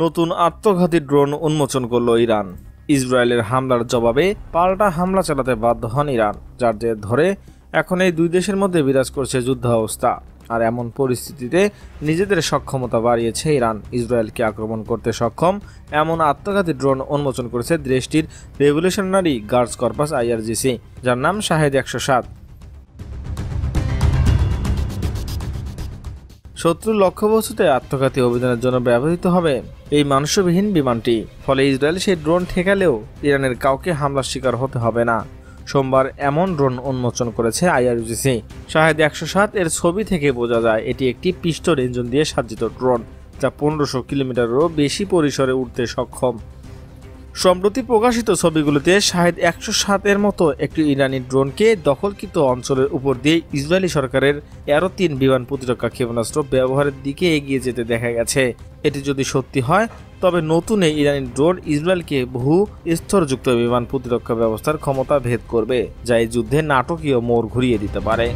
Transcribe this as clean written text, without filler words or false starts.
নতুন আত্মঘাতী ড্রোন উন্মোচন করল ইরান। ইসরায়েলের হামলার জবাবে পাল্টা হামলা চালাতে বাধ্য হন ইরান, যার জের ধরে এখন এই দুই দেশের মধ্যে বিরাজ করছে যুদ্ধাবস্থা। আর এমন পরিস্থিতিতে নিজেদের সক্ষমতা বাড়িয়েছে ইরান। ইসরায়েলকে আক্রমণ করতে সক্ষম এমন আত্মঘাতী ড্রোন উন্মোচন করেছে দেশটির রেভলিউশনারি গার্ডস কর্পাস IRGC, যার নাম শাহেদ 107। শত্রুর লক্ষ্যবস্তুতে আত্মঘাতী অভিযানের জন্য ব্যবহৃত হবে এই মানুষবিহীন বিমানটি। ফলে ইসরায়েল সেই ড্রোন ঠেকালেও ইরানের কাউকে হামলার শিকার হতে হবে না। সোমবার এমন ড্রোন উন্মোচন করেছে IRGC। শাহেদ 107 এর ছবি থেকে বোঝা যায় এটি একটি পিস্টন ইঞ্জিন দিয়ে সজ্জিত ড্রোন, যা 1500 কিলোমিটারেরও বেশি পরিসরে উঠতে সক্ষম। সম্প্রতি প্রকাশিত ছবিগুলোতে শাহেদ 107 এর মতো একটি ইরানি ড্রোনকে দখলকৃত অঞ্চলের উপর দিয়ে ইসরায়েলি সরকারের Arrow 3 বিমান প্রতিরক্ষা ক্ষেপণাস্ত্র ব্যবহারের দিকে এগিয়ে যেতে দেখা গেছে। এটি যদি সত্যি হয়, তবে নতুন এই ইরানি ড্রোন ইসরায়েলকে বহু স্তরযুক্ত বিমান প্রতিরক্ষা ব্যবস্থার ক্ষমতা ভেদ করবে, যা এই যুদ্ধে নাটকীয় মোড় ঘুরিয়ে দিতে পারে।